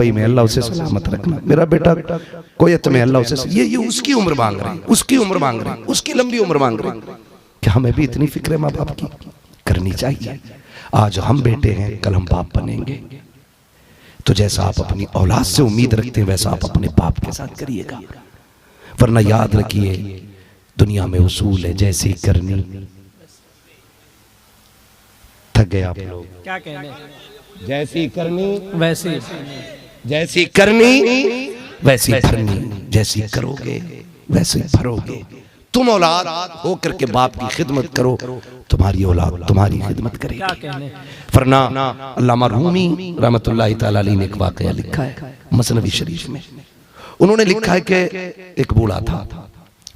मुंबई में, अल्लाह उसे सलामत रखना। मेरा बेटा कोयत में, अल्लाह उसे, ये उसकी उम्र मांग रहे हैं, उसकी उम्र मांग रहे हैं, उसकी लंबी उम्र मांग रहे हैं। क्या हमें भी इतनी फिक्र है माँ बाप की? करनी चाहिए। आज हम बेटे हैं, कल हम बाप बनेंगे। तो जैसा आप अपनी औलाद से उम्मीद रखते हैं वैसा आप अपने बाप के साथ करिएगा। वरना याद रखिए दुनिया में उसूल है, जैसी करनी, थक गए आप लोग, क्या कहने, जैसी करनी वैसी, जैसी करनी वैसी भरनी, जैसी करोगे वैसे भरोगे। तुम औलाद हो करके बाप की खिदमत करो, तुम्हारी औलाद तुम्हारी खिदमत करेगी। क्या कहने। वरना अल्लामा रूमी रहमतुल्लाहि तआला अलैहि ने एक वाकया लिखा है मसनवी शरीफ में। उन्होंने लिखा है कि एक बूढ़ा था,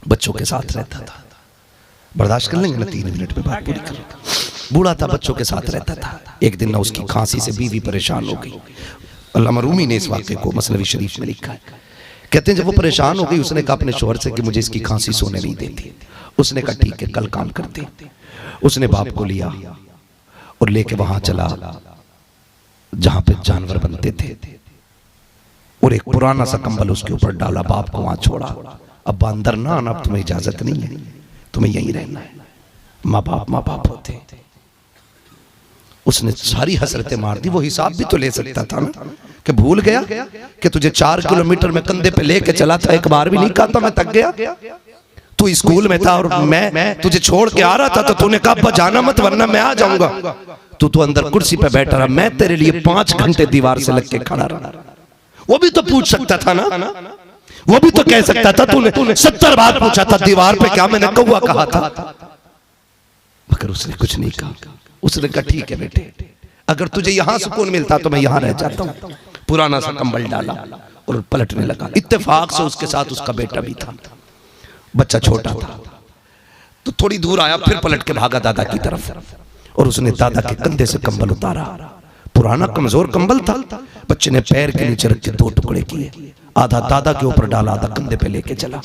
बच्चों के साथ रहता था। बर्दाश्त कर लेंगे ना, 3 मिनट में बात पूरी कर। बूढ़ा था, बच्चों के साथ रहता था। एक दिन ना उसकी खांसी से बीवी परेशान हो गई। अल्लामा रूमी ने इस वाक़े को मसनवी शरीफ में लिखा है। कहते हैं जब वो परेशान हो गई, उसने कहा अपने शौहर से कि मुझे इसकी खांसी सोने नहीं देती। उसने कहा ठीक है, कल काम करते। उसने बाप को लिया और लेके वहां चला जहां पे जानवर बनते थे, और एक पुराना सा कंबल उसके ऊपर डाला, बाप को वहां छोड़ा। अब अंदर ना आना, अब तुम्हें इजाजत नहीं है, तुम्हें यहीं रहना है। माँ बाप होते। उसने सारी हसरतें मार दी। वो हिसाब भी तो ले सकता था ना, कि भूल गया कि तुझे 4 किलोमीटर में कंधे पे लेके चला था, एक बार भी नहीं कहा था मैं थक गया। तू स्कूल में था और मैं तुझे छोड़ के आ रहा था, तो तूने कहा अब्बा जाना मत वरना मैं आ जाऊंगा। तू तो अंदर कुर्सी पे बैठा रहा, मैं तेरे लिए 5 घंटे दीवार से लग के खड़ा रहा। वो भी तो पूछ सकता था ना, वो भी तो कह सकता था तूने 70 बार पूछा था दीवार पे क्या मैंने कौवा कहा था, मगर उसने कुछ नहीं कहा। उसने कहा ठीक है बेटे, अगर तुझे यहां सुकून मिलता तो मैं यहां रह जाता हूं। पुराना सा कंबल डाला और पलटने लगा। इत्तेफाक से उसके साथ उसका बेटा भी था। बच्चा छोटा था तो थोड़ी दूर आया, फिर पलट के भागा दादा की तरफ, और उसने दादा के कंधे से कंबल उतारा। पुराना कमजोर कंबल था। बच्चे ने पैर के नीचे रख के 2 टुकड़े किए, आधा दादा के ऊपर डाला, आधा कंधे पे लेके चला।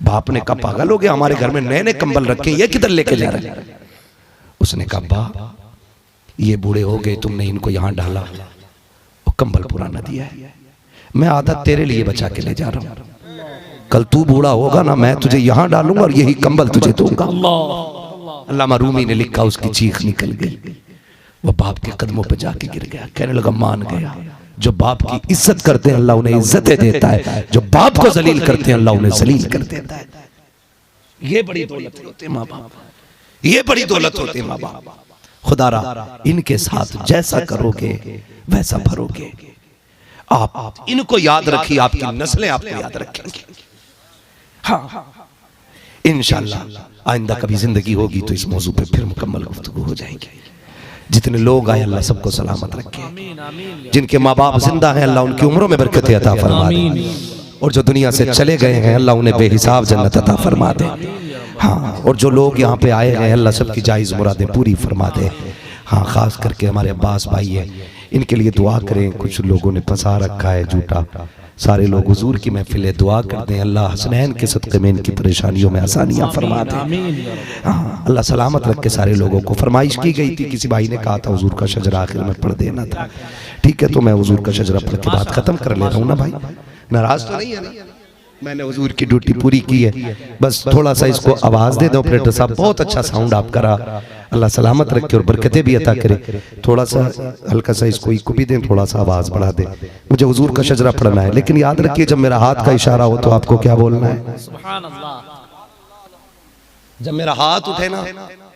बाप ने कहा पागल हो गया, हमारे घर में नए नए कंबल रखे, ये किधर लेके जा रहे हैं? उसने कहा बा ये बूढ़े हो गए, तुमने इनको यहां डाला, वो कंबल पुराना दिया है, मैं आधा तेरे लिए बचा के ले जा रहा हूं। कल तू बूढ़ा होगा ना, मैं तुझे यहां डालूंगा और यही कंबल तुझे दूंगा। अल्लामा रूमी ने लिखा, उसकी चीख निकल गई। वो बाप के कदमों पे जाके गिर गया, कहने लगा मान गया। जो बाप की इज्जत करते हैं अल्लाह उन्हें इज्जतें देता है, जो बाप को जलील करते हैं अल्लाह उन्हें जलील कर देता है। ये बड़ी दौलत होती है माँ बाप, ये बड़ी दौलत होती है माँ बाप। खुदारा इनके साथ जैसा करोगे वैसा भरोगे। आप इनको याद रखिए, आपकी नस्लें आपको याद रखेंगी। हाँ इंशाअल्लाह आइंदा कभी जिंदगी होगी तो इस मौजू पे फिर मुकम्मल गुफ्तगू हो जाएगी। जितने लोग आए अल्लाह सबको सलामत रखे। जिनके माँ बाप जिंदा हैं अल्लाह उनकी उम्रों में बरकत अता फरमा दे, और जो दुनिया से चले गए हैं अल्लाह उन्हें बेहिसाब जन्नत अता फरमा दे। हाँ, और जो लोग यहाँ पे आए हैं अल्लाह सबकी जायज़ मुरादें पूरी फरमा दे। हाँ, खास करके हमारे अब्बास भाई हैं, इनके लिए दुआ करें। कुछ लोगों ने फंसा रखा है झूठा, सारे लोग हुजूर की महफिल दुआ करते हैं, अल्लाह हसनैन के सदक़े में इनकी परेशानियों में आसानियाँ फरमा दे। हाँ, अल्लाह सलामत रख के सारे लोगों को। फरमाइश की गई थी, किसी भाई ने कहा था हुजूर का शजरा आखिर में पढ़ देना था। ठीक है, तो मैं हुजूर का शजरा पढ़ के बात खत्म कर ले रहा हूँ ना भाई, नाराज तो नहीं है ना? मैंने हुजूर की ड्यूटी पूरी की है, बस थोड़ा सा इसको आवाज दे दो। ऑपरेटर साहब बहुत अच्छा साउंड आप करा, अल्लाह सलामत रखे और बरकतें भी अता करे। थोड़ा सा हल्का सा इसको इको भी दें, थोड़ा सा आवाज बढ़ा दे। मुझे हुजूर का शजरा पढ़ना है, लेकिन याद रखिए जब मेरा हाथ का इशारा हो तो आपको क्या बोलना है? सुभान अल्लाह। जब मेरा हाथ उठे ना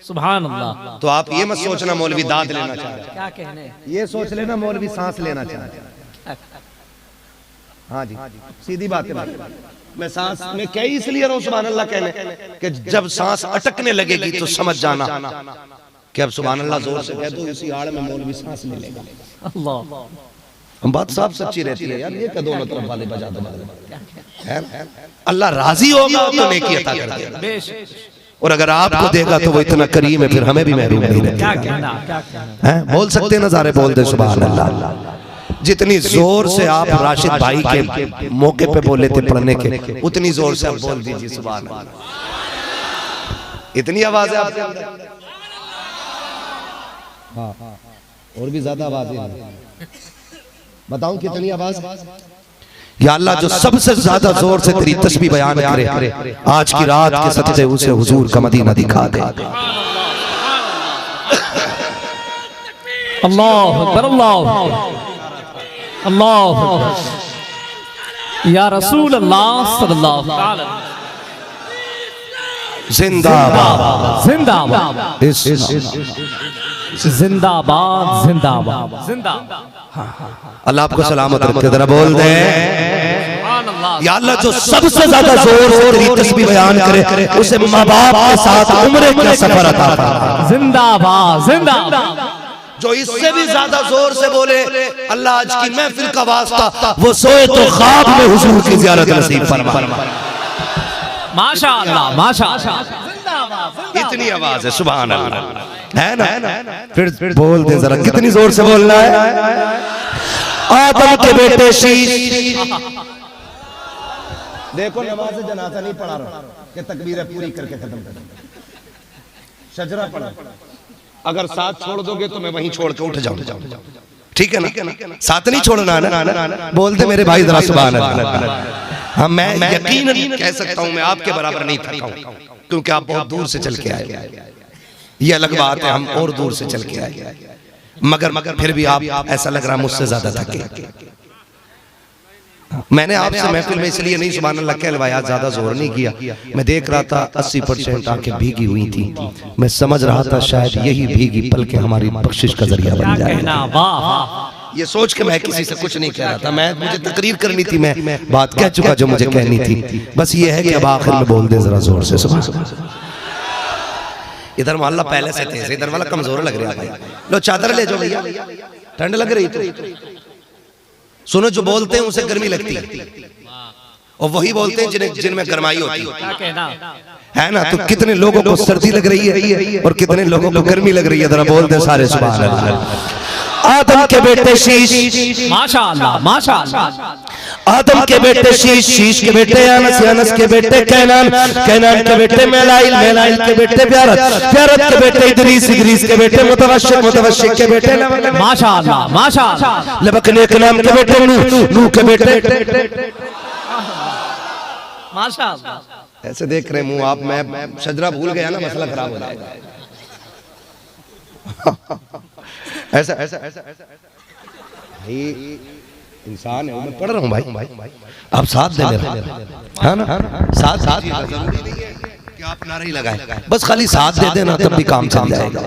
सुभान अल्लाह, तो आप ये मत सोचना मौलवी दाद लेना चाहते हैं, क्या कहने, ये सोच लेना मौलवी सांस लेना चाहते हैं। हाँ जी, सीधी बात है। मैं सांस में क्या इसलिए रहा हूँ सुभान अल्लाह कहने कि जब सांस अटकने लगेगी तो समझ जाना कि अब सुभान अल्लाह जोर से कह दो, इसी आड़ में मौलवी सांस ले लेगा। अल्लाह, हम बात साफ सच्ची रहती है यार, ये कह दोनों तरफ वाले बजा दो। अल्लाह राजी होगा तो नेकी अता कर देगा, और अगर आपको देगा तो वो इतना करीम है फिर हमें भी महरूम नहीं रहेगा। बोल सकते हैं नज़ारे, बोल दे सुभान अल्लाह। जितनी जोर से आप राशिद भाई के मौके पे बोले थे पढ़ने के, उतनी जोर से आप बोल दीजिए सुभान अल्लाह। इतनी आवाज है आपके अंदर? हाँ, और भी ज्यादा आवाज है। बताऊं कितनी आवाज? या अल्लाह जो सबसे ज्यादा जोर से तेरी तस्बीह बयान करे, आज की रात के सदक़े उसे हुजूर का मदीना दिखा दे। अल्लाह अकबर, अल्लाह अल्लाह या रसूल अल्लाह सल्लल्लाहु अलैहि वसल्लम। जिंदाबाद जिंदाबाद जिंदाबाद जिंदाबाद जिंदाबाद। अल्लाह आपको सलामत रखे। जरा बोल दे या अल्लाह जो सबसे ज्यादा जोर से तेरी तस्बीह बयान करे उसे माँ बाप के साथ उम्रे का सफर अता फरमा। जिंदाबाद जिंदाबाद। जो इससे भी ज्यादा जोर से बोले अल्लाह आज की महफिल का वास्ता वो सोए तो ख्वाब में हुजूर की ज़ियारत नसीब फरमा। माशाअल्लाह माशाअल्लाह। इतनी आवाज है, सुभान अल्लाह, है ना? फिर बोल दे जरा, कितनी जोर से बोलना है? आदम के बेटे शीश। देखो नमाज जनाजा नहीं पढ़ा रहा कि तकबीरें पूरी करके खत्म कर, शजरा पढ़ा। अगर साथ छोड़ दोगे तो मैं वहीं छोड़ के उठ जाऊंगा, ठीक है ना? साथ नहीं छोड़ना ना। बोल दे मेरे भाई जरा सुभान अल्लाह। हाँ, मैं यकीनन कह सकता हूं मैं आपके बराबर नहीं थका हूं, क्योंकि आप बहुत दूर से चल के आए। ये अलग बात है, हम और दूर से चल के आए, मगर फिर भी आप ऐसा लग रहा मुझसे ज्यादा थके। मैंने आपसे महफिल में इसलिए नहीं सुभान अल्लाह कहलवाया, ज्यादा जोर नहीं किया। मैं देख रहा था 80% आंखें भीगी हुई थी। मैं समझ रहा था शायद यही भीगी पल के हमारी बख्शिश का जरिया बन जाए। ये सोच के मैं किसी से कुछ नहीं कह रहा था। मुझे तकरीर करनी थी, मैं बात कह चुका जो मुझे कहनी थी। बस ये है कि अब आखिर में बोल दे जरा जोर से सुभान। इधर वाला पहले से थे, इधर वाला कमजोर लग रहा है। लो चादर ले जाओ भैया, ठंड लग रही तो। सुनो, जो बोलते हैं उसे गर्मी लगती है और वही बोलते हैं जिनमें गरमाई होती है ना? तो कितने लोगों को सर्दी लग रही है और कितने लोगों को गर्मी लग रही है? जरा बोल दे सारे सुभान अल्लाह। आदम के बेटे शीश, माशाअल्लाह माशाअल्लाह। आदम के बेटे शीश, शीश के बेटे अनस, अनस के बेटे कैनान, कैनान के बेटे मेलाइल, मेलाइल के बेटे प्यारत, प्यारत के बेटे इदरीस, इदरीस के बेटे मुतवश्शिक, मुतवश्शिक के बेटे माशाअल्लाह माशाअल्लाह। लबकने के नाम के बेटे नूह, नूह के बेटे माशाअल्लाह। ऐसे देख रहे मुंह आप, मैं शजरा भूल गया ना, मसला खराब हो जाएगा। ऐसा ऐसा ऐसा भाई इंसान है, मैं पढ़ रहा हूँ भाई, आप साथ दे मेरा, है ना? साथ जरूरी नहीं है कि आप नारे ही लगाएं, बस खाली साथ दे देना तब भी काम चल जाएगा।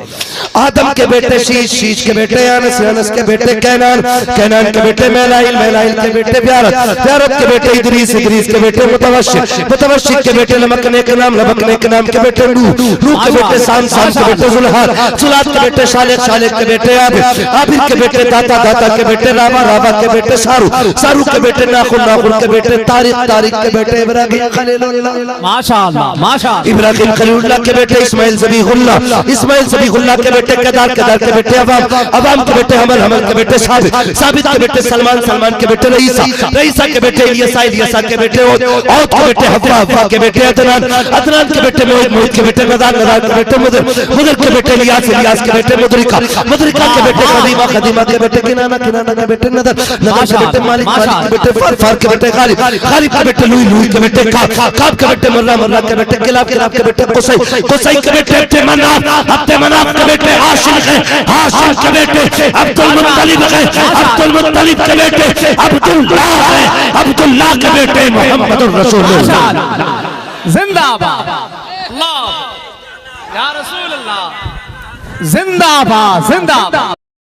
आदम के बेटे शीश, शीश के बेटे अनस, अनस के बेटे कैनान, कैनान के बेटे मेलाइल, मेलाइल के बेटे प्यारत, प्यारत के बेटे इदरीस, इदरीस के बेटे मुतवश्शिक, मुतवश्शिक के बेटे लबकने के नाम, लबकने के नाम के बेटे नूह, नूह के बेटे साम, साम के बेटे जुल्हाद, जुल्हाद के बेटे शालिक, शालिक के बेटे आबिद, आबिद के बेटे दाता, दाता के बेटे रावा, रावा के बेटे सारू, सारू के बेटे नाखुन, नाखुन के बेटे तारिक, तारिक के बेटे इब्राहिम खलीलुल्लाह, माशाअल्लाह माशाअल्लाह। इब्राहिम खलीलुल्लाह के बेटे इस्माइल ज़बीहुल्लाह, इस्माइल ज़बीहुल्लाह के बेटे केदार, केदार के बेटे अवाम, अवाम के बेटे हमल, हमल के बेटे साबित, साबित के बेटे सलमान, सलमान के बेटे रईसा, रईसा के बेटे इलियासा, इलियासा के बेटे औद, औद के बेटे हव्वा, हव्वा के बेटे अदनान, अदनान के बेटे मोहित, मोहित के बेटे नदार, नदार के बेटे मुदर, मुदर के बेटे इलियास, इलियास के बेटे मुदरिका, मुदरिका के बेटे खदीमा, खदीमा के बेटे किनाना, किनाना के बेटे नदर, नदर के बेटे मालिक, मालिक के बेटे फर, फर के बेटे गालिब, गालिब के बेटे लुई, लुई के बेटे काब, काब के बेटे मर्रा, मर्रा के बेटे किलाब, किलाब के बेटे कुसै, कुसै के बेटे अब्दे मनाफ, अब्दे मनाफ के बेटे हाशिम है, हाशिम के बेटे अब्दुल मुत्तलिब है, अब्दुल मुत्तलिब के बेटे अब्दुल्लाह है, अब्दुल्लाह के बेटे मोहम्मदुर रसूलुल्लाह। जिंदाबाद अल्लाह या रसूल अल्लाह, जिंदाबाद जिंदाबाद।